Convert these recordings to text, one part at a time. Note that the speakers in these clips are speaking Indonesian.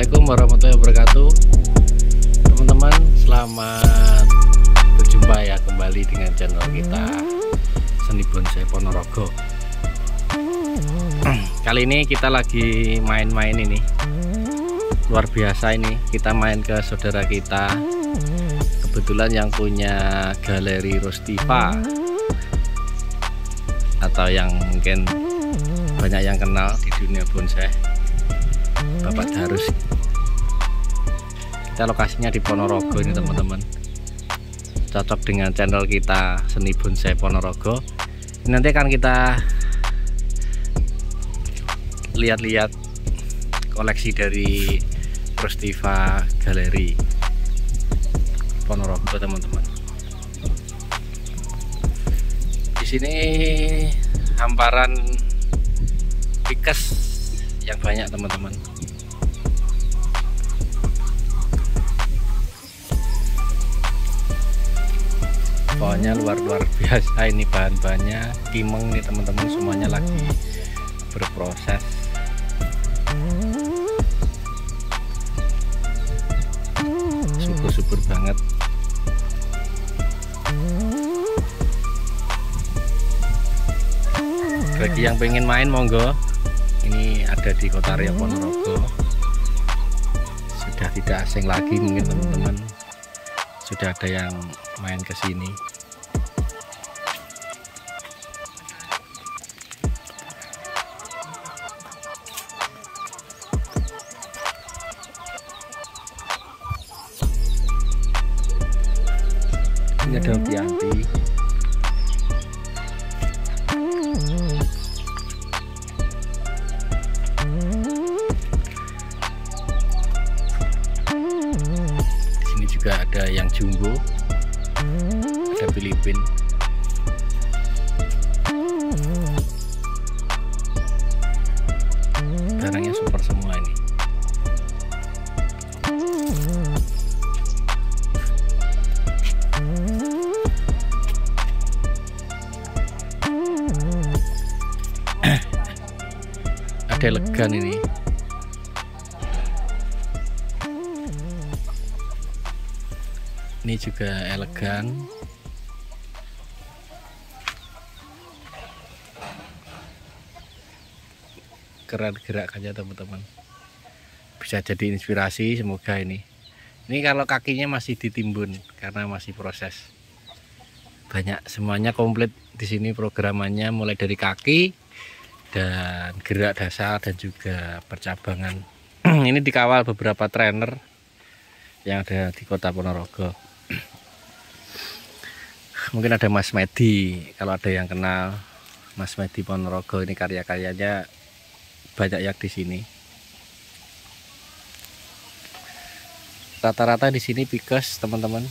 Assalamualaikum warahmatullahi wabarakatuh. Teman-teman, selamat berjumpa ya kembali dengan channel kita Seni Bonsai Ponorogo. Kali ini kita lagi main-main ini. Luar biasa ini, kita main ke saudara kita. Kebetulan yang punya galeri Rustiva atau yang mungkin banyak yang kenal di dunia bonsai, Bapak Darus. Kita lokasinya di Ponorogo ini teman-teman, cocok dengan channel kita Seni Bonsai Ponorogo. Nanti akan kita lihat-lihat koleksi dari Rustiva Galeri Ponorogo teman-teman. Di sini hamparan pikes yang banyak teman-teman. Pokoknya luar biasa ini bahan-bahannya. Timeng nih teman-teman, semuanya lagi berproses. Subur banget. Bagi yang pengen main monggo, ini ada di Kota Riau Ponorogo. Sudah tidak asing lagi mungkin teman-teman, sudah ada yang main ke sini. Ini ada Pianti. Di sini juga ada yang jumbo, ada Filipin. Barangnya super semua ini. Ada elegan ini. Ini juga elegan. Keren gerakannya teman-teman. Bisa jadi inspirasi semoga ini. Ini kalau kakinya masih ditimbun karena masih proses. Banyak, semuanya komplit di sini programannya, mulai dari kaki dan gerak dasar dan juga percabangan. Ini dikawal beberapa trainer yang ada di Kota Ponorogo. Mungkin ada Mas Medi, kalau ada yang kenal Mas Medi Ponorogo, ini karya-karyanya banyak yang di sini. Rata-rata di sini pikes teman-teman.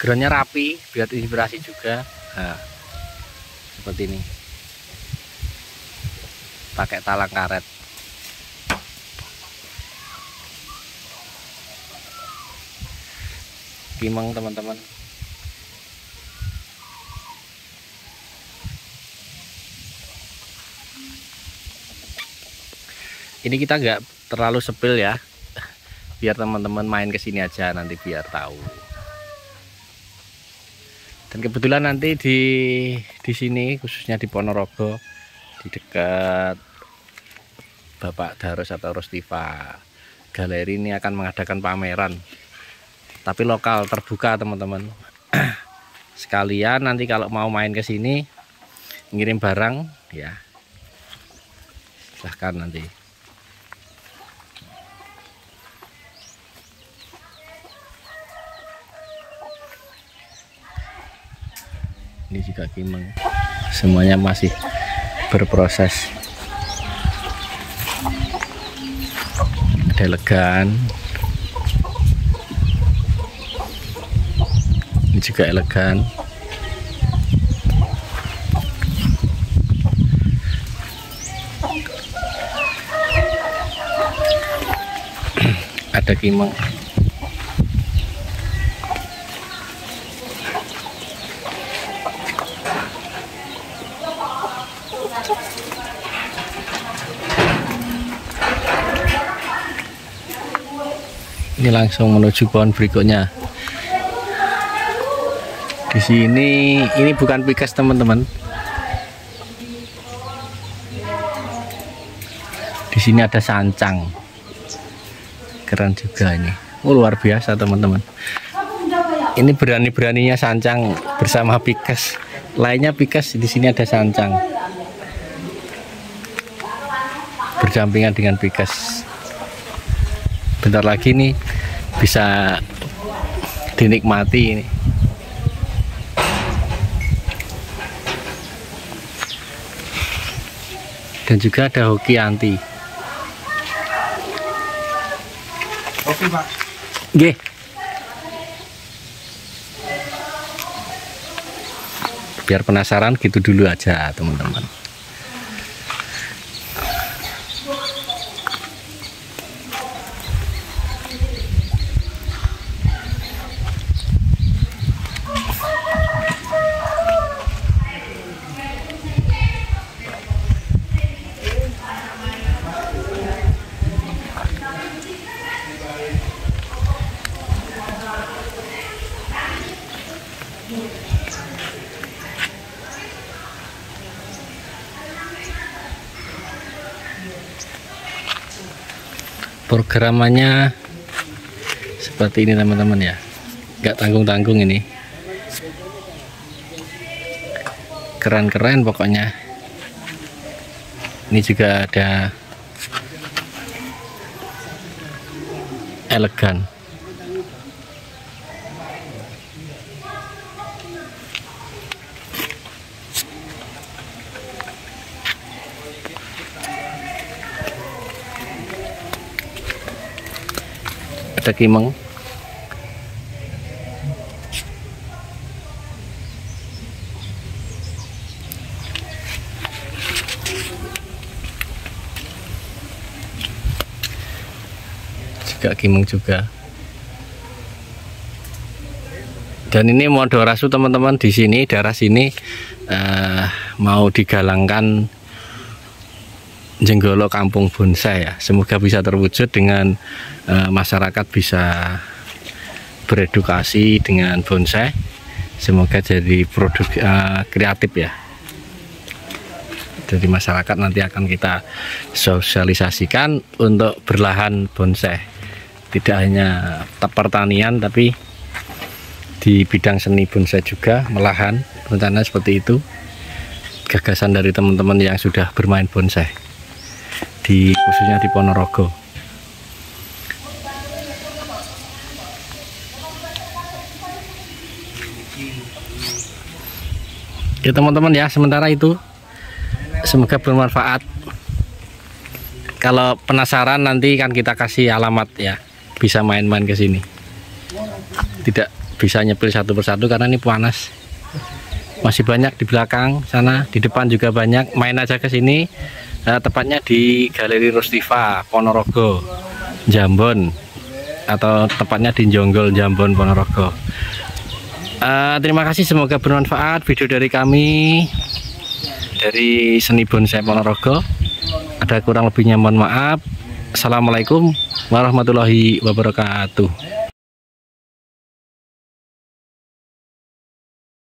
Groundnya rapi biar inspirasi juga. Nah, seperti ini, pakai talang karet. Timeng teman-teman. Ini kita nggak terlalu sepil ya, biar teman-teman main kesini aja nanti biar tahu. Dan kebetulan nanti di sini khususnya di Ponorogo, di dekat Bapak Darus atau Rustiva Galeri ini akan mengadakan pameran, tapi lokal terbuka teman-teman. Sekalian nanti kalau mau main ke sini ngirim barang ya, silahkan nanti. Ini juga kimeng, semuanya masih berproses. Ada elegan, ini juga elegan. Ada kimeng. Ini langsung menuju pohon berikutnya. Di sini ini bukan pikes teman-teman. Di sini ada sancang. Keren juga ini. Oh, luar biasa teman-teman. Ini berani-beraninya sancang bersama pikes. Lainnya pikes, di sini ada sancang. Berdampingan dengan pikes. Bentar lagi nih bisa dinikmati ini. Dan juga ada hoki anti. Oke, Pak. Nggih. Biar penasaran gitu dulu aja teman-teman. Programannya seperti ini teman-teman ya, nggak tanggung-tanggung ini, keren-keren pokoknya. Ini juga ada elegan. Ada kimeng. Juga kimeng juga. Dan ini Modorasu teman-teman, di sini daerah sini mau digalangkan Jenggolo Kampung Bonsai ya. Semoga bisa terwujud dengan masyarakat bisa beredukasi dengan bonsai. Semoga jadi produk kreatif ya. Jadi masyarakat nanti akan kita sosialisasikan untuk berlahan bonsai. Tidak hanya pertanian tapi di bidang seni bonsai juga melahan. Rencana seperti itu. Gagasan dari teman-teman yang sudah bermain bonsai. Khususnya di Ponorogo. Ya teman-teman ya, sementara itu semoga bermanfaat. Kalau penasaran nanti kan kita kasih alamat ya, bisa main-main ke sini. Tidak bisa nyepil satu persatu karena ini panas. Masih banyak di belakang sana, di depan juga banyak. Main aja ke sini. Tepatnya di Galeri Rustiva Ponorogo Jambon, atau tepatnya di Jonggol Jambon Ponorogo. Terima kasih, semoga bermanfaat video dari kami dari Seni Bonsai Ponorogo. Ada kurang lebihnya mohon maaf. Assalamualaikum warahmatullahi wabarakatuh.